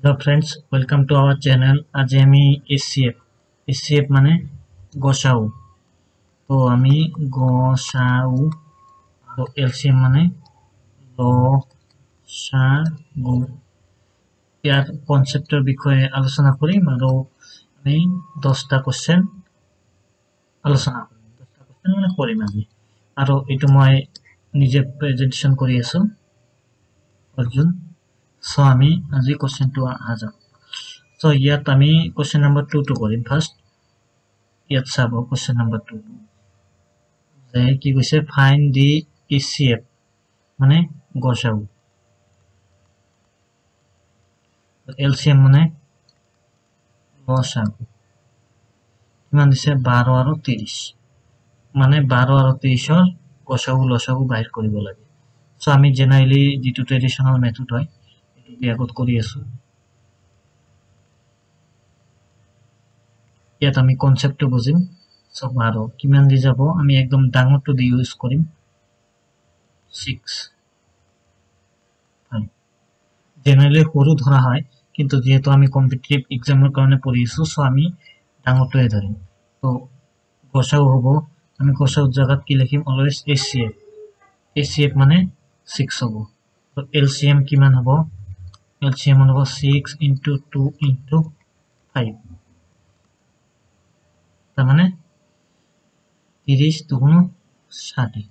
Hello friends, welcome to our channel. आज আমি SCF মানে গসাউ। তো আমি গসাউ আর LCM মানে লসাগু। ইয়ার কনসেপ্টের বিষয়ে আলোচনা কৰিম আৰু আমি 10টা কোশ্চেন আলোচনা কৰিম। 10টা কোশ্চেন মানে কৰিম আজি। আৰু এইটো মই নিজে প্ৰেজেন্টেশন কৰি আছো অৰ্জুন। সো আমি আজি কোশ্চেনটো আহা So ইয়াত আমি question number 2 to কৰিম first ইয়াত চাব question number 2 যে কি কৈছে find the HCF মানে গসাগু LCM মানে লসাগু কিমান দিছে 12 আৰু 30 মানে 12 আৰু 30 ৰ গসাগু লসাগু বাহিৰ কৰিব লাগে সো আমি জেনাৰেলি যেটো ট্ৰেডিশনাল মেথড হয় এটো বিয়াগত কৰি আছো ইয়াত আমি কনসেপ্টটো বুজিম সব আৰু কিমান দি যাব আমি একদম ডাঙৰটো দি ইউজ কৰিম 6 জেনাৰেলি সৰু ধৰা হয় কিন্তু যেহেতু আমি কম্পিটিটিভ এক্সামৰ কাৰণে পঢ়ি আছো সো আমি ডাঙৰটোৱে ধৰিম তো গসাগু হ'ব আমি গসাগু জায়গাত কি লিখিম অলৱেজ HCF মানে 6 হ'ব তো LCM কিমান হ'ব LCM হ'ব 6 into 2 into 5 তার মানে 30 দুগুণ 60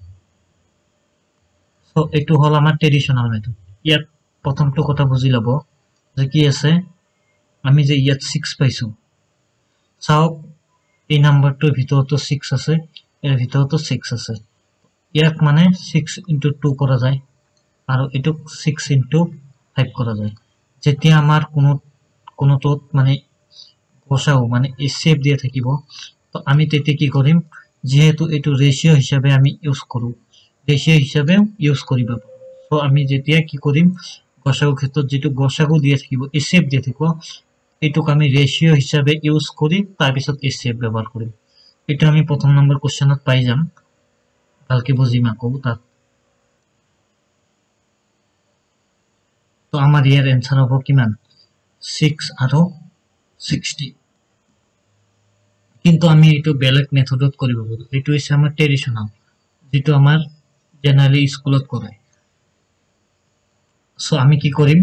সো এটো হল আমার ট্রেডিশনাল মেথড ইয়াত প্রথমটো কথা বুঝি লব যে কি আছে আমি যে ইয়াত 6 পাইছো চাও এই নাম্বাৰটোৰ ভিতৰতো 6 আছে এৰ ভিতৰতো 6 আছে ইয়াক মানে 6 into 2 কৰা যায় আৰু এটো 6 into 5 কৰা যায় যেতিয়া আমাৰ কোনোটোত মানে গসাগু মানে HCF দিয়ে থাকিব তো আমি তেতে কি কৰিম যেহেতু এটো ৰেশিও হিসাবে আমি ইউজ কৰো ৰেশিও হিসাবে ইউজ কৰিব সো আমি যেতিয়া কি কৰিম গসাগু ক্ষেত্ৰত যেটো গসাগু দিয়ে থাকিব HCF দিয়ে থাকিব এটোক আমি ৰেশিও হিসাবে ইউজ কৰি তাৰ পিছত HCF ব্যবহাৰ কৰিম এটা আমি প্ৰথম নম্বৰ কোশ্চেনত পাই যাম ভালকে বুজিম আকৌ তাত তো আমাৰ ইয়াৰ এনসাৰ হ'ব কিমান 6 আৰু 60 কিন্তু আমি এটো বেলেগ মেথডত কৰিব পাৰো এটো হৈছে আমাৰ ট্ৰেডিশনাল যেটো আমাৰ জেনাৰেলি স্কুলত কৰে সো আমি কি কৰিম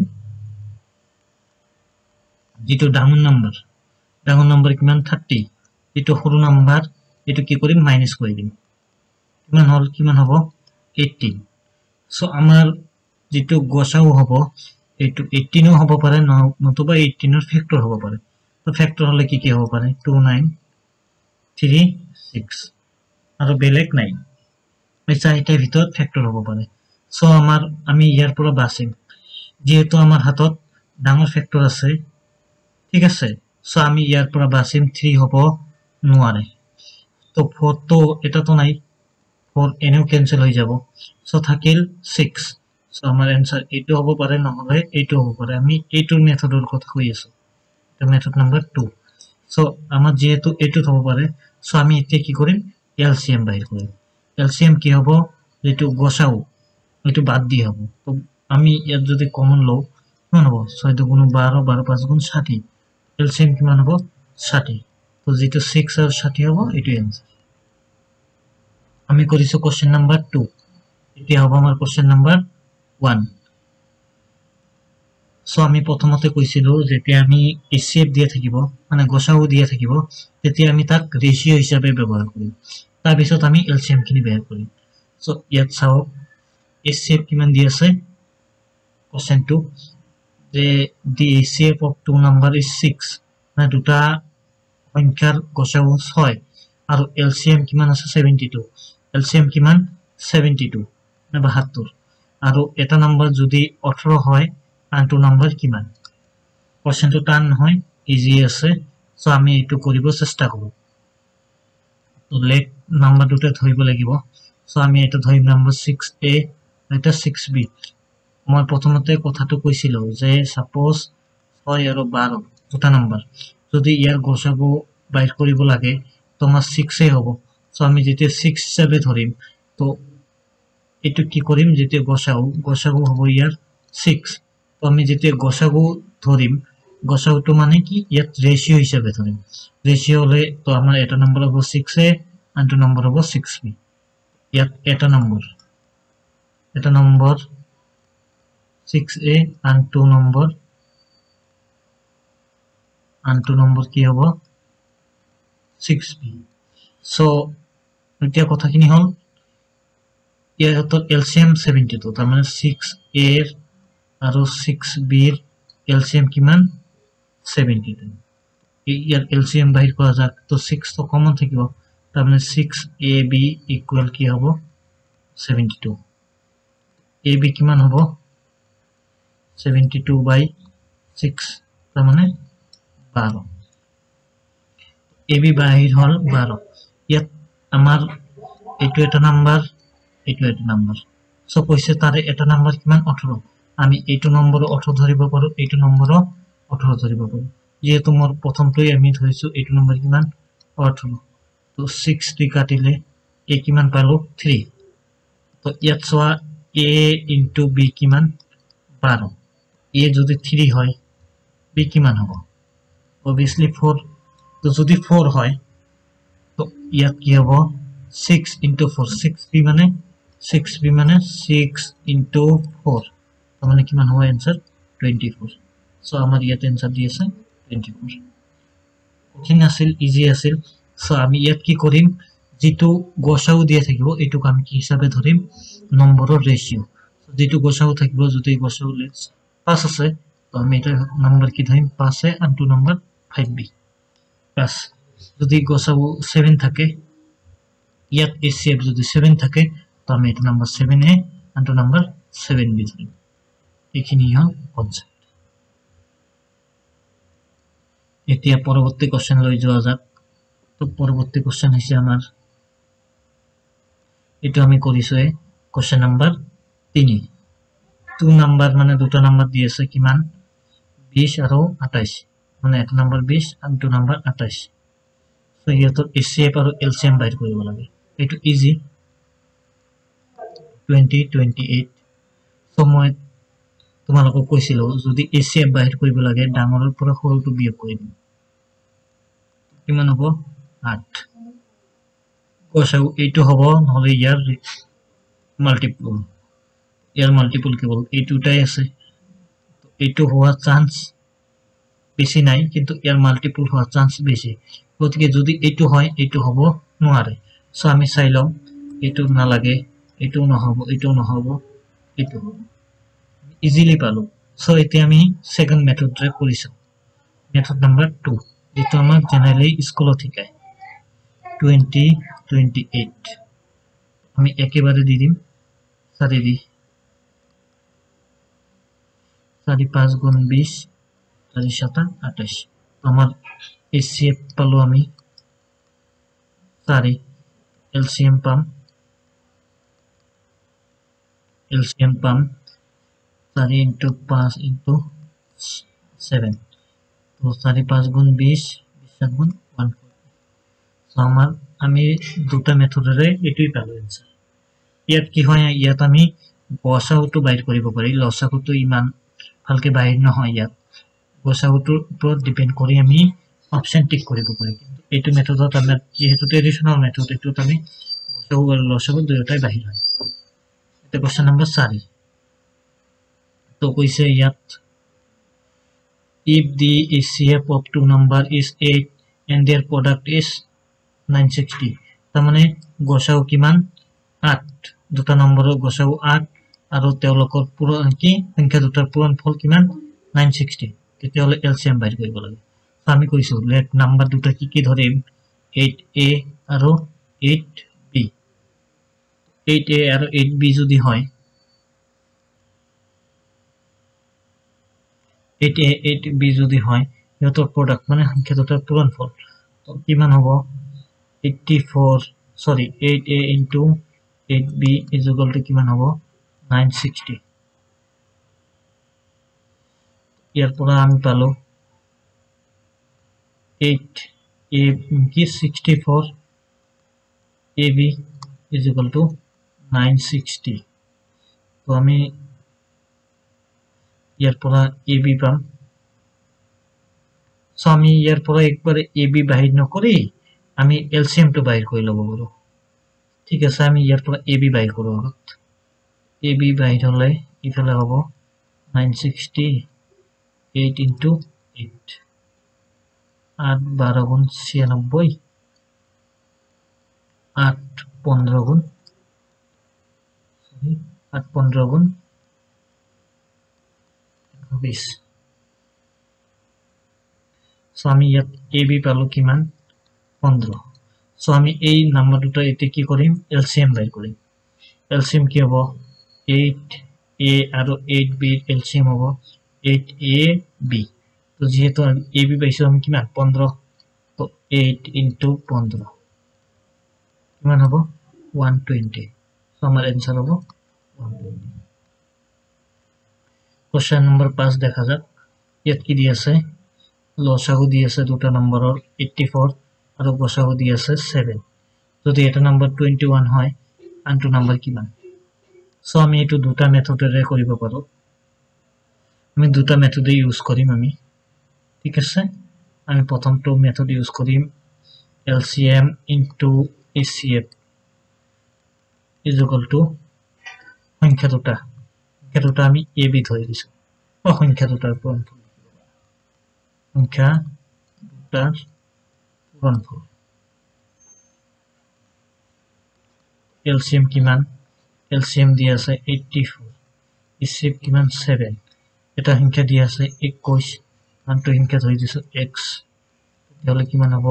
যেটো ডাঙৰ নাম্বাৰ কিমান 30 যেটো সৰু নাম্বাৰ এটো কি কৰিম মাইনাস কৰি দিম কিমান হ'ব 18 সো আমাৰ যেটো গসাগু হ'ব এটো 18 ও হ'ব পাৰে নতুবা 18 ৰ ফ্যাক্টৰ হ'ব পাৰে তো ফ্যাক্টৰ হলে কি হ'ব পাৰে 2 9 3 6 আৰু বেলেগ নাই এই চাৰিটাৰ ভিতৰত ফ্যাক্টৰ হ'ব পাৰে সো আমি ইয়াৰ পৰা বাছিম যেহেতু আমাৰ হাতত ডাঙৰ ফ্যাক্টৰ আছে ঠিক আছে সো আমি ইয়াৰ পৰা বাছিম 3 হ'ব নোৱাৰে তো 4 তো এটা তো নাই 4 এনেও ক্যান্সেল হৈ যাব সো থাকিল 6 সো আমাৰ आंसर এটো হ'ব পাৰে নহলে এটো হ'ব পাৰে আমি এটোৰ মেথডৰ কথা কৈ আছো এটা মেথড নাম্বাৰ 2 সো আমাৰ যেহেতু এটো হ'ব পাৰে সো আমি এতিয়া কি কৰিম LCM বাহিৰ কৰিম LCM কি হ'ব যেটো গসাগু এটো বাদ দিয়ে হ'ব তো আমি ইয়াত যদি কমন লও কিমান হ'ব 6 দুগুণ 12 12 5 গুণ 60 LCM কিমান হ'ব 60 তো যেটো 6 আৰু 60 হ'ব এটো आंसर আমি কৰিছো কোশ্চেন নাম্বাৰ 2 এতিয়া হ'ব আমাৰ কোশ্চেন নাম্বাৰ 1 সো আমি প্ৰথমতে কৈছিলো যেতিয়া আমি HCF দিয়ে থাকিব মানে গসাগু দিয়ে থাকিব তেতিয়া আমি তাক রেশিও হিসাবে ব্যবহার করি তাৰ পিছত আমি LCM খিনি বেৰ কৰিম সো ইয়াত চাও HCF কিমান দি আছে কোশ্চেন 2 যে the HCF of two number is 6 মানে দুটা সংখ্যাৰ গসাগু 6 আৰু LCM কিমান আছে 72 LCM কিমান 72 না 72 আৰু এটা নাম্বাৰ যদি 18 হয় আনটো নাম্বাৰ কিমান কোশ্চেনটো টান হয় ইজি আছে সো আমি এটো কৰিব চেষ্টা কৰো তো লেট নাম্বাৰ দুটা ধৰিব লাগিব সো আমি এটা ধৰিম নাম্বাৰ 6a এটা 6b মই প্ৰথমতে কথাটো কৈছিলো যে সাপোজ 6 আৰু 12 দুটা নাম্বাৰ যদি ইয়াৰ গসাগু বাইৰ কৰিব লাগে তো আমাৰ 6 এ হ'ব সো আমি যেতিয়া 6 হিচাপে ধৰিম তো এটো কি কৰিম যেতিয়া গসাগু হ'ব ইয়াৰ 6 তো আমি যেতিয়া গসাগু ধৰিম গসাউটো মানে কি ইয়াত রেশিও হিসাবে ধরিম রেশিও হলে তো আমার এটা নম্বর হবো 6a আনটো নম্বর হবো 6b ইয়াত এটা নম্বর 6a আনটো নম্বর কি হবো 6b সো এটা কথাখিনি হল ইয়াৰ এলসিএম 72 তার মানে 6a এর আর 6b এর এলসিএম কিমান 72 ইয়ার এলসিএম বাহির করা যাক তো 6 তো কমন থাকিব তার মানে 6ab ইকুয়াল কি হবো 72 ab কিমান হবো 72 বাই 6 তার মানে 12 ab বাহির হল 12 ইয়াত আমার এইটো এটা নাম্বার সো কইছে তারে এটা নাম্বার কিমান 18 আমি এইটো নম্বৰ 18 ধৰিব পাৰো এইটো নম্বৰ 18 ধৰিব পাৰো যেহেতু মোৰ প্ৰথমটোই আমি ধৰিছো এইটো নম্বৰ কিমান 18 তো 6 টি কাটিলে a কিমান পালো 3 তো ইয়াত সোয়া a ইনটু b কিমান 12 a যদি 3 হয় b কিমান হ'ব obviously 4 তো যদি 4 হয় তো ইয়াত কি হ'ব 6 into 4 6b মানে 6b মানে 6 into 4 तो মানে কিমান হয় आंसर 24 সো আমার ইয়াত आंसर দিয়েছে 24 কঠিন আছিল ইজি আছিল সো আমি ইয়াত কি কৰিম যেটো গসাউ দিয়া থাকিব এটুক আমি কি হিসাবে ধৰিম নম্বৰৰ রেশিও যেটো গসাউ থাকিব যদি গসাউ লেটস 5 আছে তো আমি এটা নাম্বার কি ধৰিম 5 এ আনটো নাম্বার 5b প্লাস যদি গসাউ 7 থাকে ইয়াত এসিএফ যদি 7 থাকে তো আমি এটা নাম্বার 7 এ আনটো নাম্বার 7b ধৰিম এখিনি হল কনসেপ্ট এতিয়া পৰৱৰ্তী কোশ্চেন লৈ যোৱা যাক তো পৰৱৰ্তী কোশ্চেন হৈছে আমাৰ এটো আমি কৰিছো কোশ্চেন নাম্বাৰ 3 2 নাম্বাৰ মানে দুটা নাম্বাৰ দিয়েছে কিমান 20 আৰু 28 মানে এক নাম্বাৰ 20 আৰু 2 নাম্বাৰ 28 সো ইয়াত এসিএফ আৰু এলসিএম বাইৰ কৰিব লাগে এটো ইজি 20 28 সো মই তোমালোকক কৈছিলো যদি এসিএফ বাহিৰ কৰিব লাগে ডাঙৰৰ পৰা সৰুটো বিয়োগ কৰি দিম কিমান হ'ব 8 গসাউ এইটো হ'ব নহলে ইয়াৰ মাল্টিপল কেৱল এইটোটাই আছে তো এইটো হোৱা চান্স বেছি নাই কিন্তু ইয়াৰ মাল্টিপল হোৱা চান্স বেছি গতিকে যদি এইটো হয় এইটো হ'ব নোৱাৰে সো আমি চাই লম এইটো নালাগে এইটো নহব এইটো নহব এইটো হ'ব ইজিলি পালো সো এতিয়া আমি সেকেন্ড মেথড ট্রাই কৰিছো মেথড নাম্বাৰ 2 যেটো আমাক জেনাৰেলি স্কুলত শিকায় 20 28 আমি একেবারে দি দিম 4 দি 4 5 গুণ 20 4 7 28 আমার এসিএফ পালো আমি 4 এলসিএম পাম 4 into 5 into 7 तो 4 5 गुण 20 7 गुण 140 সো আমার আমি দুটা মেথডৰে এটোই পালো आंसर ইয়াত কি হয় ইয়াত আমি গসাউটো বাইৰ কৰিব পাৰি লসাগুটো ইমান ভালকে বাইৰ নহয় ইয়াত গসাউটোৰ ওপৰত ডিপেন্ড কৰি আমি অপচন টিক কৰিব পাৰি কিন্তু এইটো মেথডত আমাৰ যেহেতু ট্ৰেডিশনাল মেথড এটোত আমি গসাউ আৰু লসাগু দুয়োটাই বাহিৰ হয় এটা কোশ্চেন নাম্বার 4 तो কৈছে ইয়াত if the HCF of two number is 8 and their product is 960 তার মানে গসাউ কিমান 8 দুটা নম্বৰৰ গসাউ 8 আৰু তেওঁলোকৰ পূৰণ কি সংখ্যা দুটাৰ পূৰণফল কিমান 960 তেতিয়াহলে এলসিএম বাইৰ কৰিব লাগে আমি কৈছো লেট নাম্বাৰ দুটা কি কি ধৰিম 8a আৰু 8b 8a আৰু 8b যদি হয় 8a 8b যদি হয় ইহঁতৰ প্ৰডাক্ট মানে সংখ্যা দুটাৰ পূৰণফল তো কিমান হ'ব 8a into 8b is equal to কিমান হ'ব 960 ইয়াৰ পৰা আমি পালো 8a কি 64 ab is equal to 960 তো আমি ইয়াৰ পৰা ab পাম সো আমি ইয়াৰ পৰা একবাৰে ab বাহিৰ নকৰি আমি এলসিএম টো বাহিৰ কৰি লব পাৰো ঠিক আছে আমি ইয়াৰ পৰা ab বাহিৰ কৰো ab বাহিৰ হলে ইফালে হ'ব 960 8 into 8 8 12 গুণ 96 8 15 গুণ 8 15 গুণ 20 সো আমি ইয়াত ab পালো কিমান 15 সো আমি এই নাম্বার দুটো এতে কি করিম এলসিএম বাই করিম এলসিএম কি হবে 8a আর 8b এলসিএম হবে 8ab তো যেহেতু ab পাইছো আমি কিমান 15 তো 8 into 15 কিমান হবে 120 সো আমার आंसर হবে 120 কোশ্চেন নাম্বার 5 দেখা যাক ইয়াত কি দি আছে লসাগু দি আছে দুটা নম্বৰৰ 84 আৰু গসাগু দি আছে 7 যদি এটা নাম্বাৰ 21 হয় আনটো নাম্বাৰ কিমান সো আমি এটো দুটা মেথডেৰে কৰিব পাৰো আমি দুটা মেথড ইউজ কৰিম আমি ঠিক আছে আমি প্ৰথমটো মেথড ইউজ কৰিম LCM into HCF is equal to সংখ্যা দুটা আমি AB ধৰি দিছো সংখ্যা দুটাৰ পূৰণফল সংখ্যা দুটাৰ পূৰণফল LCM কিমান LCM দি আছে 84 HCF কিমান 7 এটা সংখ্যা দি আছে 21 আনটো সংখ্যা ধৰি দিছো x তাহলে কিমান হ'ব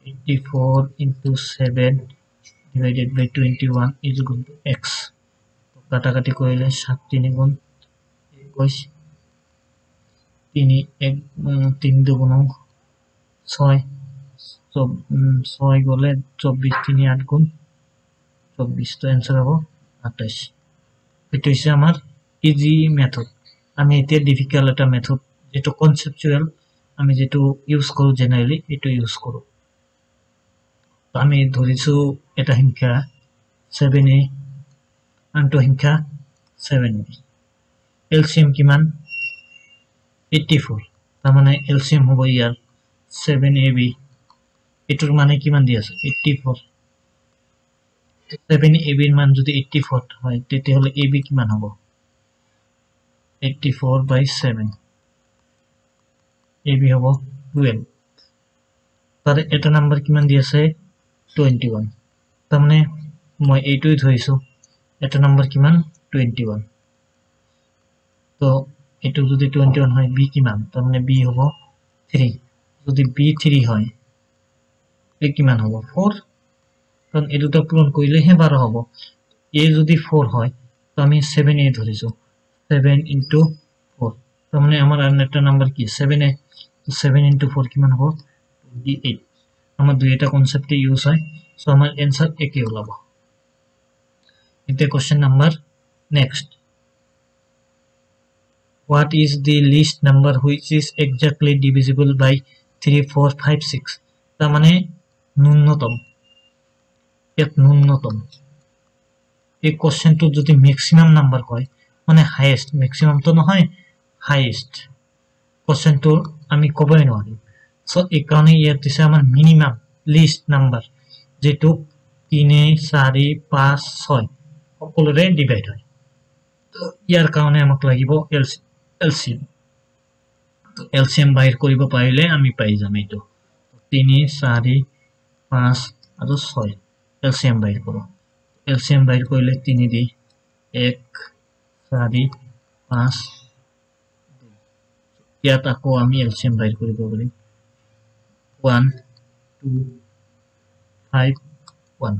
84 into 7 divided by 21 is equal to x তো কাটাকাটি কৰিলে 7 3 গুণ 21 3 2 গুণ 6 6 গলে 24 3 8 গুণ 24 তো आंसर হবে 28 এটা হইছে আমার ইজি মেথড আমি এটা ডিফিকাল্ট এটা মেথড যেটো কনসেপচুয়াল আমি যেটো ইউজ কৰো জেনাৰেলি এটো ইউজ কৰো তো আমি ধৰিছো এটা সংখ্যা 7a আনটো সংখ্যা 7b এলসিএম কিমান 84 তার মানে এলসিএম হবে ইয়ার 7ab এটার মানে কিমান দি আছে 84 7ab এর মান যদি 84 হয় তাহলে ab কিমান হবে 84 by 7 ab হবে 12 তার এটা নাম্বার কিমান দি আছে 21 তার মানে মই এইটোই ধৰিছো এটা নাম্বার কিমান 21 তো এটো যদি 21 হয় b কিমান তার মানে b হবে 3 যদি b 3 হয় a কিমান হবে 4 কারণ এই দুটো পূরণ কইলে হে 12 হবে a যদি 4 হয় তো আমি 7a ধরিছো 7 into 4 তার মানে আমার আরেকটা নাম্বার কি 7a তো 7 into 4 কিমান হবে 28 আমার দুইটা কনসেপ্টে ইউজ হয় সো আমার आंसर একই হলো এটা question number next What is the least number which is exactly divisible by 3 4 5 6 তার মানে ন্যূনতম এক ন্যূনতম এই কোশ্চেনটো যদি ম্যাক্সিমাম নাম্বার কয় মানে হাইয়েস্ট ম্যাক্সিমাম তো নহয় হাইয়েস্ট কোশ্চেনটো আমি কবই নোৱাৰিম সো এই কাৰণে ইয়াত দিছে আমাৰ মিনিমাম লিষ্ট নাম্বাৰ যেটো 3 4 5 6 সকলোৰে ডিভাইড হয় তো ইয়াৰ কাৰণে আমাক লাগিব LCM তো LCM বাহিৰ কৰিব পাৰিলে আমি পাই যাম এইটো 3 4 5 আৰু 6 LCM বাহিৰ কৰো LCM বাহিৰ কৰিলে 3 দি 1 4 5 ইয়াত আকৌ আমি LCM বাহিৰ কৰিব পাৰিম 1 2 5 1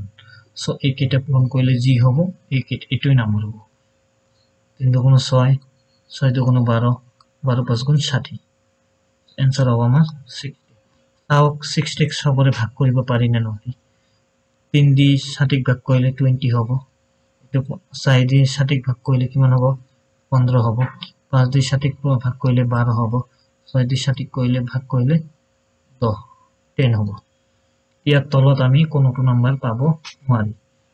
সো এইকেইটা পূৰণ কৰিলে যি হ'ব এইটোই নাম্বাৰ হ'ব 3 গুণ 6 6 দুগুণ 12 12 5 গুণ 60 आंसर হবে আমার 60 তাও 60 সবরে ভাগ কৰিব পাৰি না নয় 3 দি 60 ভাগ কৰিলে 20 হ'ব এটো 4 দি 60 ভাগ কৰিলে কিমান হ'ব 15 হ'ব 5 দি 60 ভাগ কৰিলে 12 হ'ব 6 দি 60 কৰিলে ভাগ কৰিলে 10 হ'ব ইয়াৰ তলত আমি কোনোটো নাম্বাৰ পাবো নোৱাৰি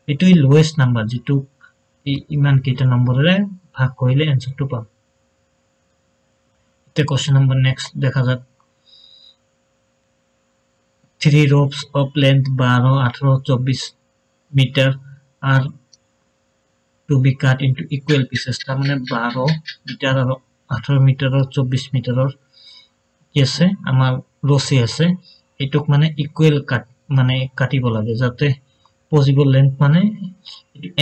এটোই লোয়েস্ট নাম্বাৰ যেটো এই ইমান কেইটা নম্বৰেৰে ভাগ কৰিলে आंसरটো পাম তে কোশ্চেন নাম্বার নেক্সট দেখা যাক 3 ropes of length 12, 18, 24 meter are to be cut into equal pieces. তার মানে 12 মিটার আর 18 মিটার আর 24 মিটারের কি আছে আমার রসি আছে এটুক মানে ইকুয়াল কাট মানে কাটিব লাগে যাতে পসিবল লেন্থ মানে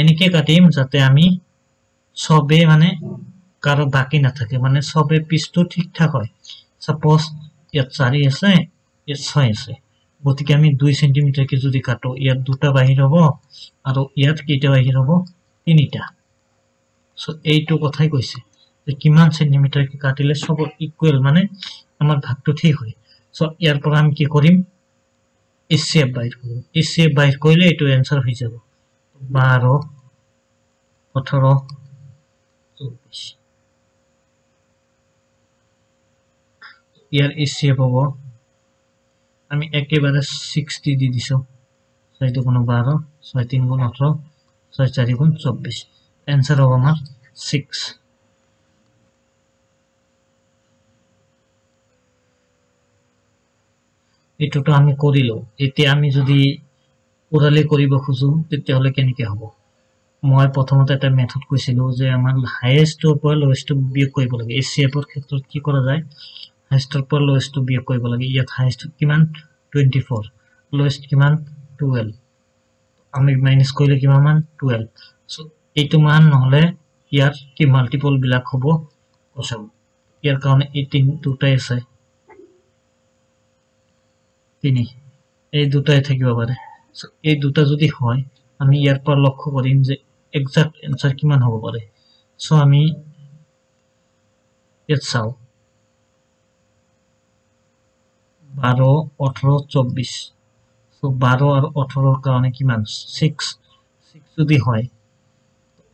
এনেকে কাটিম যাতে আমি সবে মানে কারো বাকি না থাকে মানে সবে পিছটো ঠিকঠাক হয় সাপোজ ইয়াত 4 আছে ইয়াত 6 আছে গতিকে আমি 2 সেন্টিমিটার কে যদি কাটো ইয়াত দুটা বাহির হবে আর ইয়াত কিটা বাহির হবে তিনটা সো এইটো কথাই কইছে যে কিমান সেন্টিমিটার কে কাটিলে সব ইকুয়াল মানে আমার ভাগটো ঠিক হয় সো ইয়ার পর আমি কি করিম এসএফ বাইর করব এসএফ বাইর কইলে এটো आंसर হই যাব 12 18 24 ইয়ার এসএফ হবে আমি একেবারে 60 দি দিছো 6 2 12 6 3 18 6 4 24 आंसर হবে আমার 6 এটুটো আমি করিলো এতে আমি যদি ওরালে করিব খুজু তেতে হলে কেনেকে হ'ব মই প্ৰথমতে এটা মেথড কৈছিলো যে আমাৰ হাইয়েস্ট ওপৰ লোয়েস্ট বিয়োগ কৰিব লাগে এসএফ এৰ ক্ষেত্ৰত কি কৰা যায় হাইয়েস্ট ওপৰ লোয়েস্ট বিয়োগ কৰিব লাগে ইয়াত হাইয়েস্ট কিমান 24 লোয়েস্ট কিমান 12 আমি মাইনাস কৰিলে কিমান মান 12 সো এইটো মান নহলে ইয়াৰ কি মাল্টিপল বিলাক হ'ব কসাও ইয়াৰ কাৰণে 18 দুটাই আছে তিনি এই দুটাই থাকিব পাৰে সো এই দুটা যদি হয় আমি ইয়াৰ পৰ লক্ষ্য কৰিম যে এক্সাক্ট आंसर কিমান হ'ব পারে সো আমি ইয়াত চাও 12 18 24 সো 12 আর 18 এর কারণে কিমান 6 যদি হয়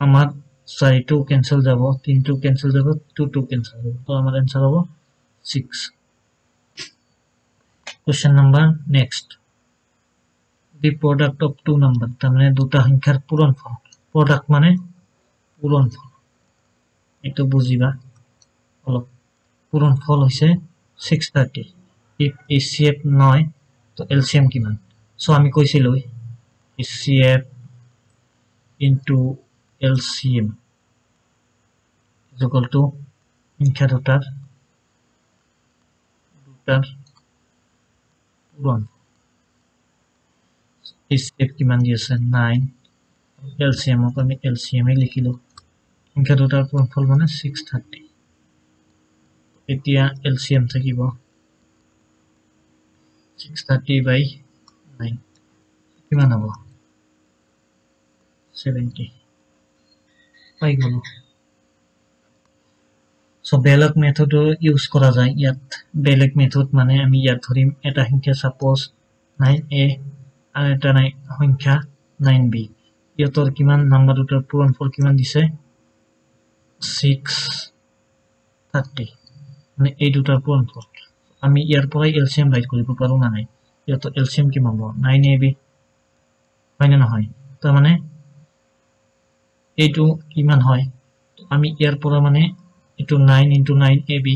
আমার 4 টু ক্যান্সেল যাব 3 টু ক্যান্সেল যাব 2 টু ক্যান্সেল যাব তো আমার आंसर হবে 6 Question number next. The product of two number. তাহলে দুটা সংখ্যার পূরণফল product মানে পূরণফল একটু বুঝিবা হলো পূরণফল হইছে 630 if HCF নয় তো LCM কিমান সো আমি কইছিলো HCF into LCM is equal to সংখ্যা দুটার পূরণ HCF কিমান দিয়েছে 9 LCM ও আমি LCM এ লিখিলো সংখ্যা দুটার পূরণফল মানে 630 এতিয়া LCM থাকিব 630 by 9 কিমান হ'ব 70 পাই গ'ল সো বেলেগ মেথড ইউজ করা যায় ইয়াত বেলেগ মেথড মানে আমি ইয়াত ধরিম এটা সংখ্যা সাপোজ 9a আর এটা নাই সংখ্যা 9b ইয়াতৰ কিমান নাম্বাৰ দুটাৰ পূৰণফল কিমান দিছে 630 মানে এই দুটাৰ পূৰণফল আমি ইয়াৰ পৰাই এলসিএম বাইট কৰিব পাৰো না নাই ইয়াতো এলসিএম কিমান হ'ব 9ab হয় না নহয় তাৰ মানে এইটো কিমান হয় আমি ইয়াৰ পৰা মানে এটো 9 into 9ab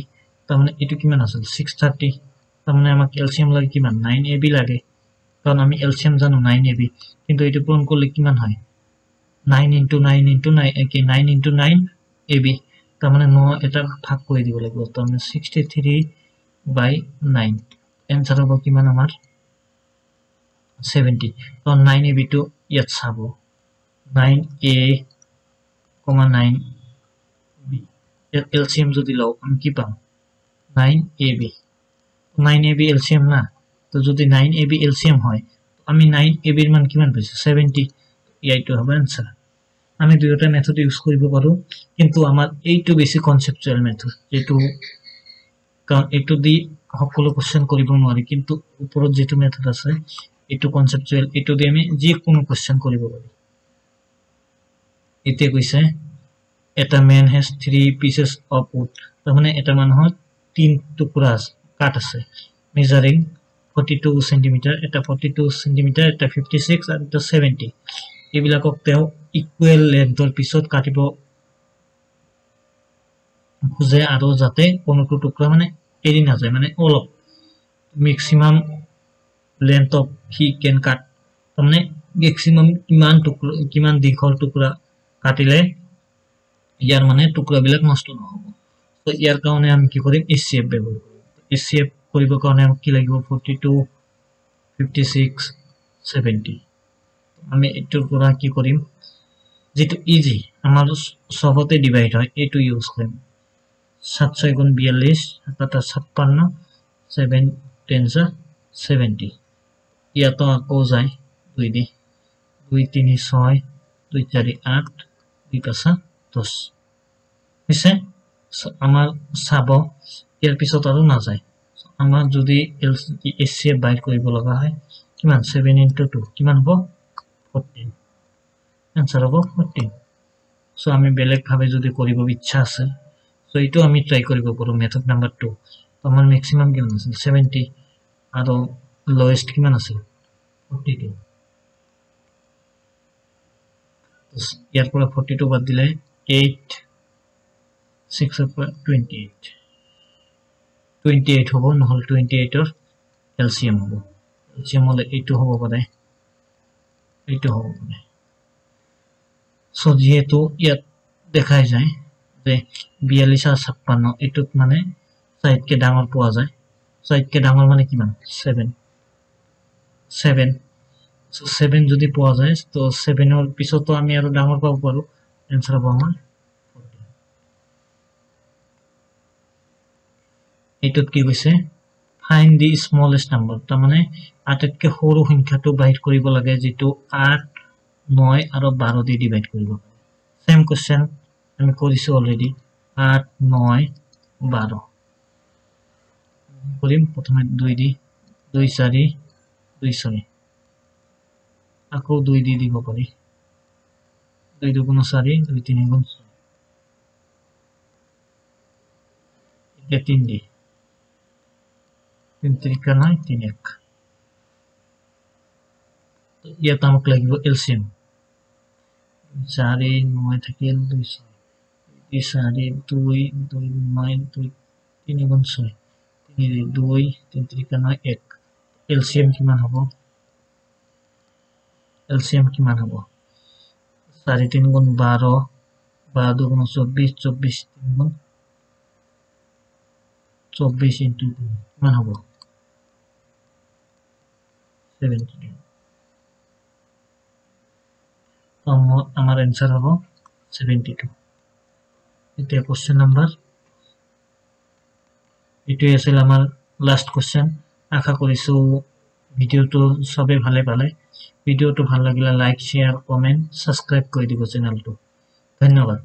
তার মানে এটো কিমান আছে 630 তার মানে আমাক এলসিএম লাগে কিমান 9ab লাগে কারণ আমি এলসিএম জানো 9ab কিন্তু এটো পূরণ করলে কিমান হয় 9 into 9 into 9 একে 9 into 9ab তার মানে 9 এটা ভাগ করে দিব লাগিব তার মানে 63 by 9 आंसर হবে কিমান আমার 70 তো 9ab তো ইয়াত চাব 9a, 9b LCM যদি লও আমি কি পাম 9ab 9ab LCM না তো যদি 9ab LCM হয় আমি 9ab এর মান কিমান পাইছি 70 এইটো হবে आंसर আমি দুইটা মেথড ইউজ কৰিব পাৰো কিন্তু আমাৰ এইটো বেশি কনসেপচুয়াল মেথড যেটো কাৰণ এটো দি সকলো কোশ্চেন কৰিব নোৱাৰি কিন্তু ওপৰত যেটো মেথড আছে এটো কনসেপচুয়াল এটো দি আমি যে কোনো কোশ্চেন কৰিব পাৰি এতে কৈছে এটা man has 3 pieces of wood তাৰ মানে এটা মানুহৰ 3 টুকুৰা কাঠ আছে measuring 42 cm এটা 42 cm এটা 56 আর এটা 70 এবিলাকক তেও ইকুয়াল লেন্থৰ পিছত কাটিব খুজে আৰু যাতে কোনো টুকুৰা মানে এৰি না যায় মানে অলপ maximum length of he can cut তাৰমানে maximum কিমান দীঘল টুকুৰা কাটিলে ইয়াৰ মানে টুকুৰাবিলাক নষ্ট নহব তো ইয়াৰ কাৰণে আমি কি কৰিম HCF ব্যৱহাৰ কৰিম HCF কৰিব কাৰণে আমাক কি লাগিব 42 56 70 আমি এটোৰ পৰা কি কৰিম যেটো ইজি আমাৰ সবতে ডিভাইড হয় এটো ইউজ কৰিম 7 6 গুণ 42 7 56 7 10 70 ইয়াতো আকৌ যায় 2 দি 2 3 6 2 4 8 2 5 10 হৈছে আমাৰ সাব ইয়াৰ পিছত আৰু না যায় আমাৰ যদি HCF বাইট কৰিব লগা হয় কিমান 7 into 2 কিমান হ'ব 14 आंसर হ'ব 14 সো আমি বেলেগ ভাবে যদি কৰিব ইচ্ছা আছে সো এটো আমি ট্ৰাই কৰিব পাৰো মেথড নাম্বাৰ 2 তো আমাৰ ম্যাক্সিমাম কিমান আছে 70 আৰু লোয়েস্ট কিমান আছে 42 তো ইয়াৰ পৰা 42 বাদ দিলে 8 6 of 28 28 হ'ব নহল 28 ৰ এলসিএম হ'ব এলসিএম হলে এইটো হ'ব পাৰে এইটো হ'ব পাৰে সো যেহেতু ইয়াত দেখাই যায় যে 42 আৰ 56 এটুত মানে সাইডকে ডাঙৰ পোৱা যায় সাইডকে ডাঙৰ মানে কিমান 7 7 সো 7 যদি পোৱা যায় তো 7 এৰ পিছতো আমি আৰু ডাঙৰ পাব পাৰো आंसर হ'ব আমাৰ 14 এটুত কি কৈছে find the smallest number তাৰ মানে আটাইতকৈ সৰু সংখ্যাটো বাইট কৰিব লাগে যেটো 8 9 আৰু 12 দি ডিভাইড কৰিব सेम क्वेश्चन আমি কৰিছো অলৰেডি 8 9 12 কৰিম প্ৰথমে 2 দি 2 4 2 6 আকৌ 2 দি দিব পাৰি 2 2 গুণ 4 2 3 গুণ 6 এটা 3 দি 3 3 9 3 1 তো ইয়াত আমাক লাগিব এলসিএম 4 9 থাকিল 2 4 2 2 9 2 3 গুণ 6 3 2 3 3 9 1 এলসিএম কিমান হ'ব এলসিএম কিমান হ'ব 4 3 গুণ 12 12 গুণ 24 24 3 গুণ 24 into 2 কিমান হ'ব 72 তো আমার आंसर হ'ব 72 এটা কোশ্চেন নাম্বার এটাই আছিল আমার লাস্ট কোশ্চেন আশা কৰিছো ভিডিওটো সবে ভালে পালে ভিডিওটো ভাল লাগিলে লাইক শেয়াৰ কমেন্ট সাবস্ক্ৰাইব কৰি দিব চেনেলটো ধন্যবাদ